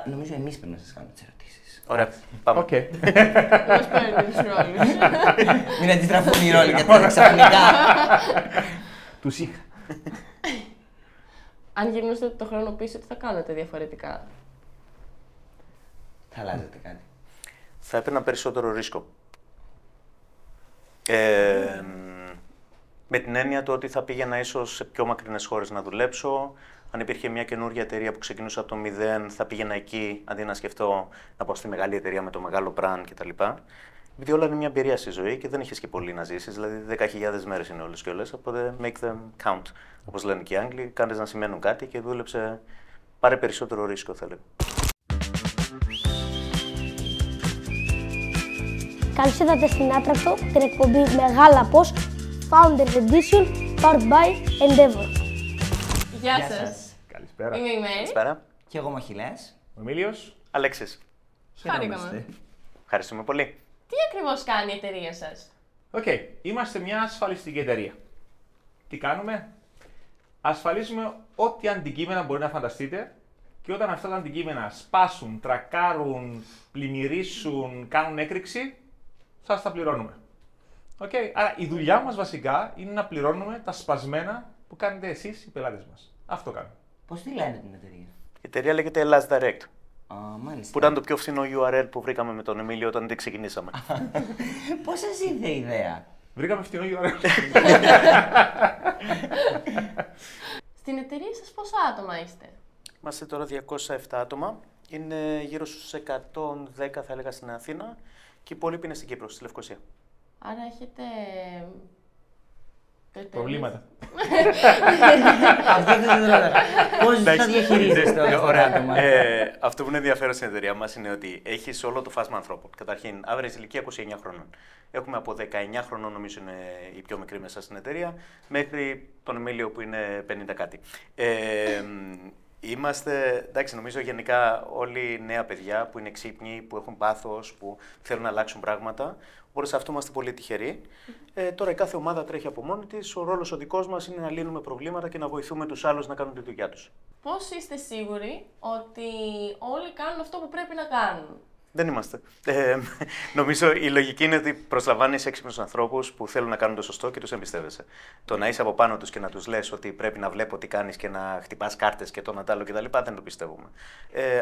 Νομίζω εμείς πρέπει να σας κάνουμε τις ερωτήσεις. Ωραία, πάμε. Οκ. Πώς παίρνουν τους ρόλους. Μην αντιστραφούν οι ρόλοι γιατί ξαφνικά. Τους είχα. Αν γυρνούσατε το χρόνο πίσω, τι θα κάνετε διαφορετικά? Θα αλλάζετε κάτι. Θα έπαιρνα περισσότερο ρίσκο. Με την έννοια του ότι θα πήγαινα ίσως σε πιο μακρινές χώρες να δουλέψω. Αν υπήρχε μια καινούργια εταιρεία που ξεκινούσα από το 0, θα πήγαινα εκεί αντί να σκεφτώ να πάω στη μεγάλη εταιρεία με το μεγάλο brand κτλ. Επειδή όλα είναι μια εμπειρία στη ζωή και δεν έχεις και πολύ να ζήσεις, δηλαδή 10.000 μέρες είναι όλες και όλες. Οπότε make them count, όπως λένε και οι Άγγλοι. Κάνεις να σημαίνουν κάτι και δούλεψε. Πάρε περισσότερο ρίσκο, θα λέγω. Καλώς ήρθατε στην Άτρακτο, την εκπομπή Μεγάλα Πώς, Founders Edition, powered by Endeavor. Γεια σας. Καλησπέρα. Είμαι η Μέρη. Καλησπέρα. Και εγώ Μαχιλές. Ο Εμίλιος. Αλέξης. Χάρηκαμε. Ευχαριστούμε πολύ. Τι ακριβώς κάνει η εταιρεία σας? Οκ. Είμαστε μια ασφαλιστική εταιρεία. Τι κάνουμε? Ασφαλίζουμε ό,τι αντικείμενα μπορεί να φανταστείτε και όταν αυτά τα αντικείμενα σπάσουν, τρακάρουν, πλημμυρίσουν, κάνουν έκρηξη, σας τα πληρώνουμε. Okay. Άρα η δουλειά μας βασικά είναι να πληρώνουμε τα σπασμένα που κάνετε εσείς οι πελάτες μας. Αυτό κάνουμε. Πώς τη λένε την εταιρεία? Η εταιρεία λέγεται Ελλάς Direct. Μάλιστα. Που ήταν το πιο φθηνό URL που βρήκαμε με τον Εμίλιο όταν δεν ξεκινήσαμε. Πώς σας ήρθε η ιδέα? Βρήκαμε φθηνό URL. Στην εταιρεία σας πόσα άτομα είστε? Είμαστε τώρα 207 άτομα. Είναι γύρω στους 110 θα έλεγα στην Αθήνα και οι υπόλοιποι είναι στην Κύπρο, στη Λευκοσία. Άρα έχετε... Προβλήματα. Αυτό δεν το ρωτάω. Πώς θα διαχειρίζεστε όλα αυτά τα άτομα? Αυτό που είναι ενδιαφέρον στην εταιρεία μας είναι ότι έχεις όλο το φάσμα ανθρώπων. Καταρχήν, average ηλικία 29 χρονών. Έχουμε από 19 χρονών, νομίζω είναι η πιο μικρή μέσα στην εταιρεία, μέχρι τον Εμίλιο που είναι 50 κάτι. Είμαστε, εντάξει, νομίζω γενικά όλοι νέα παιδιά που είναι ξύπνοι, που έχουν πάθος, που θέλουν να αλλάξουν πράγματα. Οπότε σε αυτό είμαστε πολύ τυχεροί. Τώρα η κάθε ομάδα τρέχει από μόνη της. Ο ρόλος ο δικός μας είναι να λύνουμε προβλήματα και να βοηθούμε τους άλλους να κάνουν τη δουλειά τους. Πώς είστε σίγουροι ότι όλοι κάνουν αυτό που πρέπει να κάνουν? Δεν είμαστε. Νομίζω η λογική είναι ότι προσλαμβάνεις έξυπνους ανθρώπους που θέλουν να κάνουν το σωστό και τους εμπιστεύεσαι. Το να είσαι από πάνω τους και να τους λες ότι πρέπει να βλέπω τι κάνεις και να χτυπάς κάρτες και το να τ' άλλο κτλ. Δεν το πιστεύουμε.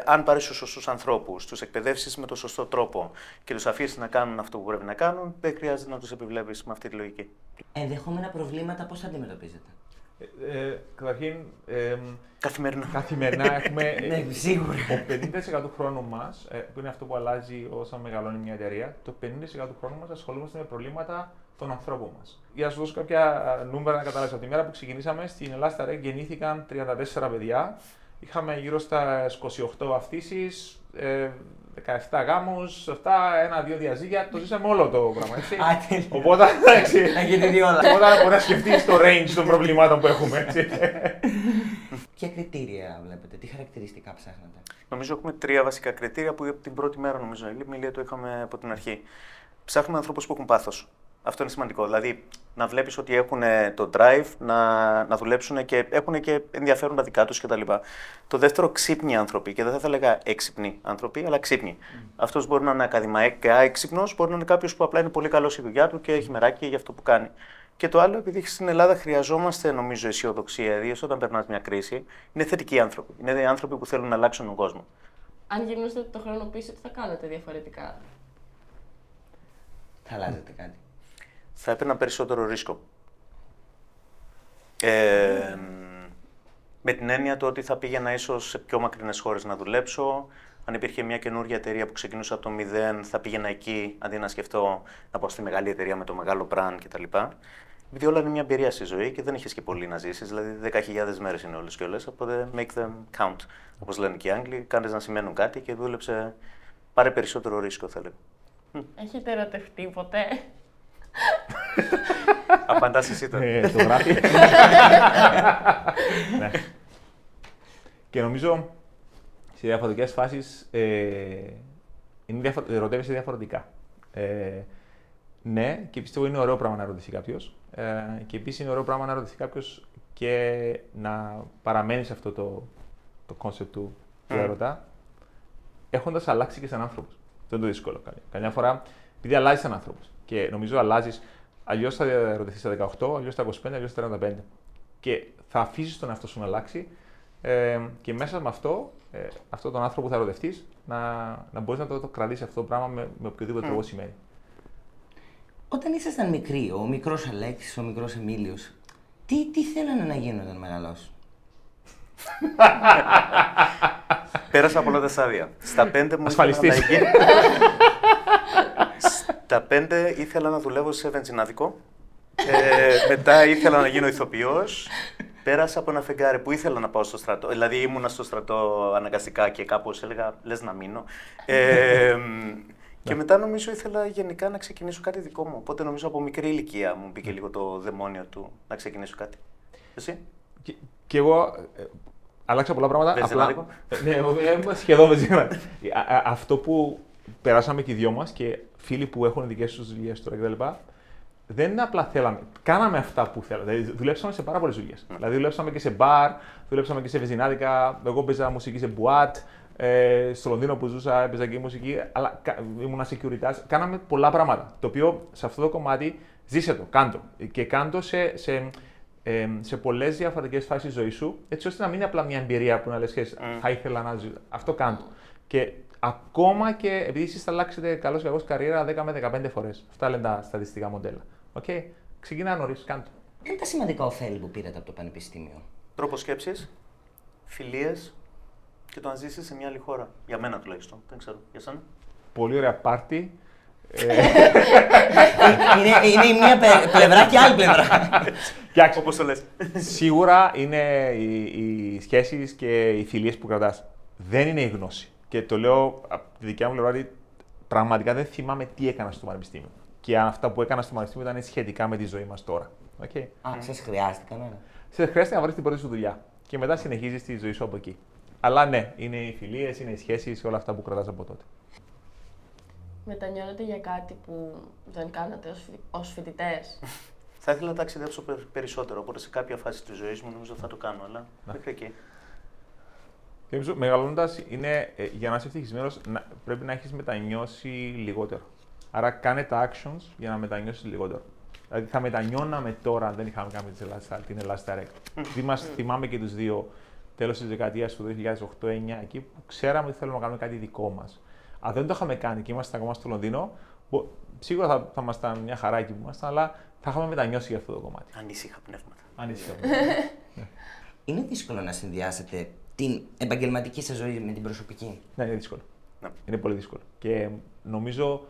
Αν πάρεις τους σωστούς ανθρώπους, τους εκπαιδεύσεις με τον σωστό τρόπο και τους αφήσεις να κάνουν αυτό που πρέπει να κάνουν, δεν χρειάζεται να τους επιβλέπεις με αυτή τη λογική. Ενδεχόμενα προβλήματα πώς θα αντιμετωπίζετε? Καταρχήν, Καθημερινά. έχουμε Ναι, σίγουρα. το 50% του χρόνου μας, που είναι αυτό που αλλάζει όσο μεγαλώνει μια εταιρεία, το 50% του χρόνου μας ασχολούμαστε με προβλήματα των ανθρώπων μας. Για να σου δώσω κάποια νούμερα να καταλάβεις, από τη μέρα που ξεκινήσαμε στην Ελλάς Direct γεννήθηκαν 34 παιδιά. Είχαμε γύρω στα 28 βαφτίσεις, 17 γάμους, 1-2 διαζύγια, το ζήσαμε όλο το πράγμα, έτσι. Οπότε, εντάξει, Έχετε δει όλα. οπότε μπορεί να σκεφτείς το range των προβλημάτων που έχουμε, έτσι. Ποια κριτήρια βλέπετε, τι χαρακτηριστικά ψάχνετε? Νομίζω έχουμε 3 βασικά κριτήρια που από την πρώτη μέρα νομίζω η Μιλία το είχαμε από την αρχή. Ψάχνουμε ανθρώπους που έχουν πάθος. Αυτό είναι σημαντικό. Δηλαδή να βλέπεις ότι έχουν το drive να δουλέψουν και έχουν και ενδιαφέρον τα δικά τους κτλ. Το δεύτερο, ξύπνοι άνθρωποι. Και δεν θα έλεγα έξυπνοι άνθρωποι, αλλά ξύπνοι. Αυτός μπορεί να είναι ακαδημαϊκά έξυπνος, μπορεί να είναι κάποιος που απλά είναι πολύ καλός στη δουλειά του και έχει μεράκι για αυτό που κάνει. Και το άλλο, επειδή στην Ελλάδα χρειαζόμαστε νομίζω αισιοδοξία, ιδίως όταν περνάς μια κρίση, είναι θετικοί άνθρωποι. Είναι οι άνθρωποι που θέλουν να αλλάξουν τον κόσμο. Αν γυρνούσατε το χρόνο πίσω, τι θα κάνετε διαφορετικά? Θα αλλάζετε κάτι? Θα έπαιρνα περισσότερο ρίσκο. Με την έννοια του ότι θα πήγαινα ίσως σε πιο μακρινές χώρες να δουλέψω. Αν υπήρχε μια καινούργια εταιρεία που ξεκινούσα από το 0, θα πήγαινα εκεί αντί να σκεφτώ να πάω στη μεγάλη εταιρεία με το μεγάλο brand κτλ. Επειδή όλα είναι μια εμπειρία στη ζωή και δεν έχεις και πολύ να ζήσεις, δηλαδή 10.000 μέρες είναι όλες και όλες. Οπότε make them count, όπως λένε και οι Άγγλοι. Κάνεις να σημαίνουν κάτι και δούλεψε. Πάρε περισσότερο ρίσκο, θα λέγω. Έχετε ερωτευτεί ποτέ? Απαντάς εσύ τώρα. Το γράφει. Ναι. Και νομίζω σε διαφορετικές φάσεις ερωτεύεσαι διαφορετικά. Ναι, και πιστεύω είναι ωραίο πράγμα να ρωτήσει κάποιος. Και επίσης είναι ωραίο πράγμα να ρωτήσει κάποιος και να παραμένει σε αυτό το concept του έρωτα. έχοντας αλλάξει και σαν άνθρωπος. Αυτό είναι το δύσκολο. Καμιά φορά, επειδή αλλάζει σαν άνθρωπος και νομίζω αλλάζει, αλλιώς θα ρωτηθεί στα 18, αλλιώς στα 25, αλλιώς στα 35. Και θα αφήσεις τον εαυτό σου να αλλάξει και μέσα με αυτόν τον άνθρωπο που θα ερωτευτείς, να μπορείς να το κρατήσεις αυτό το πράγμα με οποιοδήποτε τρόπο σημαίνει. Όταν ήσασταν μικροί, ο μικρός Αλέξης, ο μικρός Εμίλιος, τι θέλανε να γίνουν όταν μεγαλώσουν? Πέρασα από όλα τα στάδια. Στα 5 μου ασφαλιστής. Στα 5 ήθελα να δουλεύω σε βενζινάδικο. Μετά ήθελα να γίνω ηθοποιός. Πέρασα από ένα φεγγάρι που ήθελα να πάω στο στρατό. Δηλαδή ήμουνα στο στρατό αναγκαστικά και κάπως έλεγα λες να μείνω. Και μετά νομίζω ήθελα γενικά να ξεκινήσω κάτι δικό μου. Οπότε νομίζω από μικρή ηλικία μου μπήκε λίγο το δαιμόνιο του να ξεκινήσω κάτι. Εσύ? Και εγώ άλλαξα πολλά πράγματα. Βενζινάδικο. Ναι, σχεδόν βενζινάδικο. Αυτό που περάσαμε και οι δυο μας και φίλοι που έχουν δικές τους δουλειές τώρα κτλ. Δεν είναι απλά θέλαμε. Κάναμε αυτά που θέλαμε. Δηλαδή, δουλέψαμε σε πάρα πολλές δουλειές. Δηλαδή, δουλέψαμε και σε μπαρ, δουλέψαμε και σε βενζινάδικα. Εγώ παίζα μουσική σε μπουάτ. Στο Λονδίνο που ζούσα, έπαιζα και μουσική. Αλλά ήμουνα security. Κάναμε πολλά πράγματα. Το οποίο σε αυτό το κομμάτι ζήσε το, κάντο. Και κάντο σε πολλές διαφορετικές φάσεις ζωής σου, έτσι ώστε να μην είναι απλά μια εμπειρία που να λες θα ήθελα να ζήσω. Αυτό κάντο. Και ακόμα και επειδή εσείς θα αλλάξετε καλώς ή κακώς καριέρα 10 με 15 φορές. Αυτά λένε τα στατιστικά μοντέλα. Okay. Ξεκινά νωρίς, κάντο. Ποια είναι τα σημαντικά ωφέλη που πήρατε από το πανεπιστήμιο? Τρόπο σκέψης, φιλίες και το να ζήσεις σε μια άλλη χώρα. Για μένα τουλάχιστον. Δεν ξέρω. Για σένα? Πολύ ωραία πάρτι. Είναι η μία πλευρά και άλλη πλευρά. Όπως το λες. Σίγουρα είναι οι σχέσεις και οι φιλίες που κρατάς. Δεν είναι η γνώση. Και το λέω από τη δικιά μου πλευρά ότι πραγματικά δεν θυμάμαι τι έκανα στο πανεπιστήμιο. Και αν αυτά που έκανα στο πανεπιστήμιο ήταν σχετικά με τη ζωή μας τώρα. Okay. Σας χρειάστηκαν, ναι. Σε χρειάζεται να βρεις την πρώτη σου δουλειά. Και μετά συνεχίζεις τη ζωή σου από εκεί. Αλλά ναι, είναι οι φιλίες, είναι οι σχέσεις, όλα αυτά που κρατάς από τότε. Μετανιώνετε για κάτι που δεν κάνατε ως φοιτητές? Θα ήθελα να ταξιδέψω περισσότερο, οπότε σε κάποια φάση της ζωής μου νομίζω θα το κάνω, αλλά μέχρι εκεί. Και νομίζω, μεγαλώνοντας, για να είσαι ευτυχισμένος, πρέπει να έχεις μετανιώσει λιγότερο. Άρα κάνε τα actions για να μετανιώσεις λιγότερο. Δηλαδή θα μετανιώναμε τώρα αν δεν είχαμε κάνει την Ελλάς Direct. Θυμάμαι και τους δύο τέλος της δεκαετίας του 2008-2009, εκεί που ξέραμε ότι θέλουμε να κάνουμε κάτι δικό μας. Αν δεν το είχαμε κάνει και ήμασταν ακόμα στο Λονδίνο, σίγουρα θα ήμασταν μια χαρά εκεί που ήμασταν, αλλά θα είχαμε μετανιώσει για αυτό το κομμάτι. Ανήσυχα πνεύματα. Ανήσυχα πνεύματα. Είναι δύσκολο να συνδυάσετε την επαγγελματική σας ζωή με την προσωπική? Ναι, είναι δύσκολο. Ναι. Είναι πολύ δύσκολο. Και νομίζω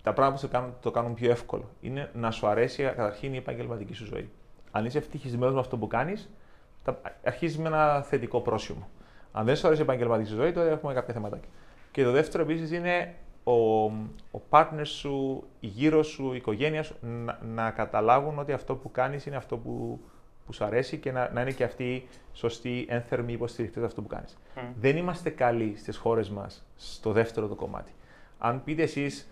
τα πράγματα που το κάνουν πιο εύκολο είναι να σου αρέσει καταρχήν η επαγγελματική σου ζωή. Αν είσαι ευτυχισμένος με αυτό που κάνεις, αρχίζεις με ένα θετικό πρόσημο. Αν δεν σου αρέσει η επαγγελματική σου ζωή, τότε έχουμε κάποια θεματάκια. Και το δεύτερο επίσης είναι ο partner σου, η γύρω σου, η οικογένεια σου να καταλάβουν ότι αυτό που κάνεις είναι αυτό που σου αρέσει και να είναι και αυτοί σωστοί, ένθερμοι υποστηρικτές αυτού που κάνεις. Δεν είμαστε καλοί στις χώρες μας στο δεύτερο το κομμάτι. Αν πείτε εσείς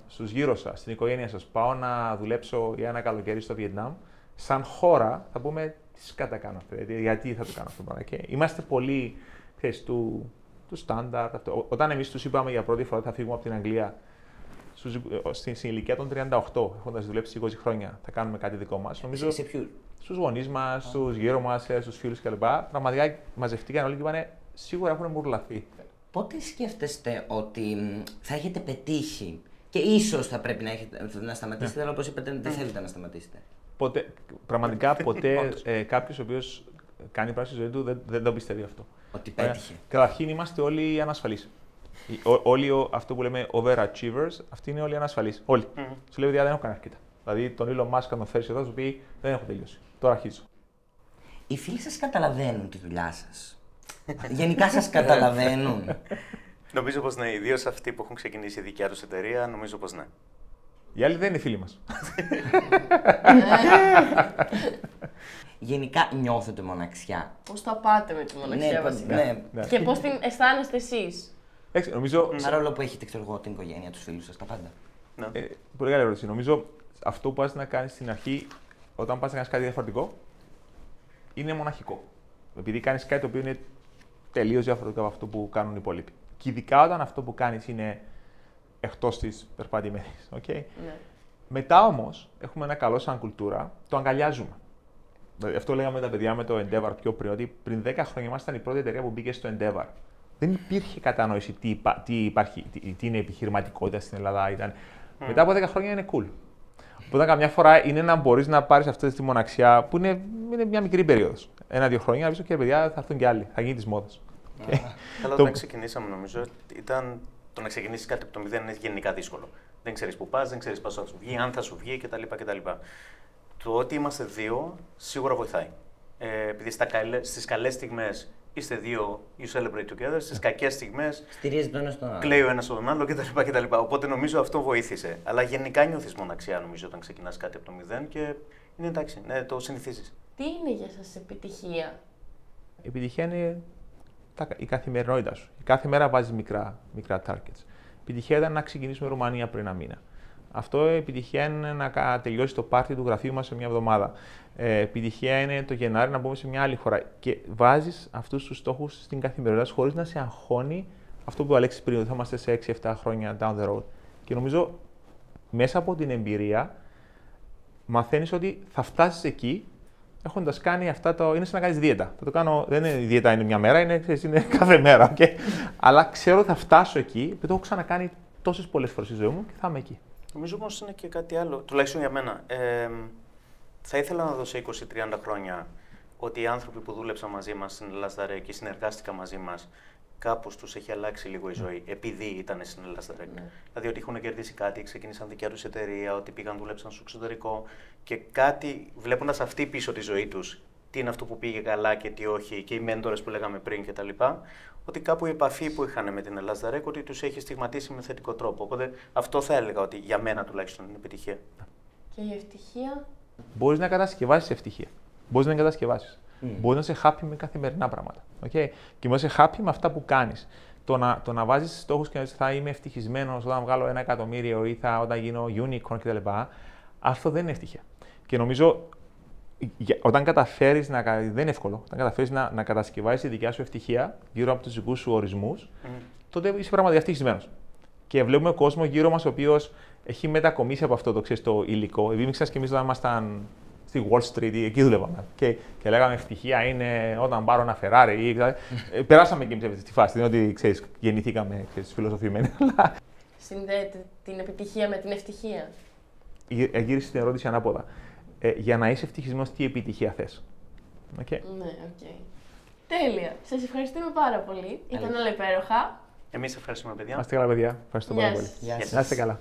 στους γύρω σας, στην οικογένεια σας, πάω να δουλέψω για ένα καλοκαίρι στο Βιετνάμ, σαν χώρα θα πούμε τι σκάτα κάνω αυτό, γιατί θα το κάνω αυτό το πράγμα. Και είμαστε πολύ του στάνταρτ. Όταν εμείς τους είπαμε για πρώτη φορά θα φύγουμε από την Αγγλία στην ηλικία των 38, έχοντας δουλέψει 20 χρόνια, θα κάνουμε κάτι δικό μας. Νομίζω σε ποιους? Στους γονείς μας, στους γύρω μας, στους φίλους κλπ. Πραγματικά μαζευτήκαν όλοι και είπανε σίγουρα έχουν μουρλαθεί. Πότε σκέφτεστε ότι θα έχετε πετύχει και ίσως θα πρέπει να σταματήσετε, αλλά όπως είπατε δεν θέλετε να σταματήσετε? Πραγματικά ποτέ κάποιος ο οποίος κάνει πράξη στη ζωή του δεν το πιστεύει αυτό. Ότι πέτυχε. Καταρχήν είμαστε όλοι ανασφαλείς. Όλοι αυτό που λέμε overachievers, αυτοί είναι όλοι ανασφαλείς. Όλοι. Σου λέει ότι δεν έχω κάνει αρκετά. Δηλαδή τον Elon Musk, αν τον φέρει εδώ, σου πει δεν έχω τελειώσει. Τώρα αρχίζω. Οι φίλοι σας καταλαβαίνουν τη δουλειά σας? Γενικά σας καταλαβαίνουν? Νομίζω πως ναι, ιδίως αυτοί που έχουν ξεκινήσει η δικιά τους εταιρεία, νομίζω πως ναι. Οι άλλοι δεν είναι φίλοι μας. Γενικά νιώθετε μοναξιά? Πώς τα πάτε με τη μοναξιά βασικά? Ναι. Και πώς την αισθάνεστε εσείς? Νομίζω. Παρόλο που έχετε την οικογένεια, τους φίλους σας, τα πάντα. Πολύ καλή ερώτηση. Νομίζω αυτό που πας να κάνεις στην αρχή, όταν πας να κάνεις κάτι διαφορετικό, είναι μοναχικό. Επειδή κάνεις κάτι το οποίο είναι τελείως διαφορετικό από αυτό που κάνουν οι υπόλοιποι. Και ειδικά όταν αυτό που κάνεις είναι εκτός της περπατημένης. Okay? Ναι. Μετά όμως, έχουμε ένα καλό σαν κουλτούρα, το αγκαλιάζουμε. Δηλαδή, αυτό λέγαμε τα παιδιά με το Endeavor πιο πριν, ότι πριν 10 χρόνια ήμασταν η πρώτη εταιρεία που μπήκε στο Endeavor. Δεν υπήρχε κατανόηση τι είναι επιχειρηματικότητα στην Ελλάδα. Μετά από 10 χρόνια είναι cool. Οπότε καμιά φορά είναι να μπορείς να πάρεις αυτή τη μοναξιά που είναι μια μικρή περίοδος. 1-2 χρόνια να πεις: OK, παιδιά, θα έρθουν και άλλοι, θα γίνει της μόδας. Καλά, όταν ξεκινήσαμε, νομίζω ήταν το να ξεκινήσει κάτι από το μηδέν είναι γενικά δύσκολο. Δεν ξέρεις πού πας, δεν ξέρεις πώς θα σου βγει, αν θα σου βγει κτλ. Το ότι είμαστε δύο σίγουρα βοηθάει. Επειδή στις καλές στιγμές είστε δύο, you celebrate together, στις κακές στιγμές στηρίζεται ο ένας τον άλλο. Κλαίει ο ένας τον άλλο κτλ. Οπότε νομίζω αυτό βοήθησε. Αλλά γενικά νιώθεις μοναξιά, νομίζω, όταν ξεκινάς κάτι από το μηδέν και είναι εντάξει, ναι, το συνηθίζεις. Τι είναι για σας επιτυχία? Η επιτυχία είναι η καθημερινότητα σου. Κάθε μέρα βάζεις μικρά targets. Η επιτυχία ήταν να ξεκινήσουμε Ρουμανία πριν ένα μήνα. Αυτό η επιτυχία είναι να τελειώσει το πάρτι του γραφείου μας σε μια εβδομάδα. Επιτυχία είναι το Γενάρη να μπούμε σε μια άλλη χώρα. Και βάζεις αυτούς τους στόχους στην καθημερινότητα χωρίς να σε αγχώνει αυτό που Αλέξης πριν, ότι θα είμαστε σε 6-7 χρόνια down the road. Και νομίζω μέσα από την εμπειρία μαθαίνεις ότι θα φτάσεις εκεί έχοντας κάνει αυτά το. Είναι σαν να κάνεις δίαιτα. Θα το κάνω, δεν είναι η δίαιτα είναι μια μέρα, είναι κάθε μέρα. Okay? Αλλά ξέρω ότι θα φτάσω εκεί, επειδή το έχω ξανακάνει τόσες πολλές φορές στη ζωή μου και θα είμαι εκεί. Νομίζω όμως είναι και κάτι άλλο, τουλάχιστον για μένα. Θα ήθελα να δω σε 20-30 χρόνια ότι οι άνθρωποι που δούλεψαν μαζί μας στην Ελλάσδαρε και συνεργάστηκαν μαζί μας, κάπως τους έχει αλλάξει λίγο η ζωή, επειδή ήταν στην Ελλάσδαρε. Δηλαδή ότι έχουν κερδίσει κάτι, ξεκίνησαν δικιά τους εταιρεία, ότι πήγαν, δούλεψαν στο εξωτερικό και κάτι, βλέποντας αυτή πίσω τη ζωή τους, τι είναι αυτό που πήγε καλά και τι όχι, και οι μέντορες που λέγαμε πριν κτλ. Ότι κάπου η επαφή που είχαν με την Ελλάσδαρε, ότι τους έχει στιγματίσει με θετικό τρόπο. Οπότε αυτό θα έλεγα ότι για μένα τουλάχιστον είναι επιτυχία. Και η ευτυχία? Μπορείς να κατασκευάσεις ευτυχία. Μπορείς να την κατασκευάσεις. Μπορείς να είσαι happy με καθημερινά πράγματα. Okay? Και να είσαι happy με αυτά που κάνεις. Το να βάζεις στόχους και να λες θα είμαι ευτυχισμένος όταν βγάλω 1 εκατομμύριο ή όταν γίνω unicorn κτλ. Αυτό δεν είναι ευτυχία. Και νομίζω όταν καταφέρεις δεν είναι εύκολο. Όταν καταφέρεις να κατασκευάσεις τη δικιά σου ευτυχία γύρω από τους δικούς σου ορισμούς, τότε είσαι πραγματικά ευτυχισμένος. Και βλέπουμε κόσμο γύρω μας ο οποίος έχει μετακομίσει από αυτό το υλικό. Επειδή και εμείς όταν ήμασταν στη Wall Street, εκεί δουλεύαμε. Και λέγαμε ευτυχία είναι όταν πάρω ένα Ferrari. Περάσαμε και εμείς στη φάση. Δεν είναι ότι ξέρεις, γεννηθήκαμε φιλοσοφημένοι. Συνδέεται την επιτυχία με την ευτυχία? Γύρισε την ερώτηση ανάποδα. Για να είσαι ευτυχισμένος, τι επιτυχία θες. Okay. Ναι, οκ. Τέλεια. Σας ευχαριστούμε πάρα πολύ. Ήταν όλα υπέροχα. Εμείς ευχαριστούμε, παιδιά. Να είστε καλά, παιδιά. Ευχαριστώ πάρα πολύ. Γεια σας. Να είστε καλά.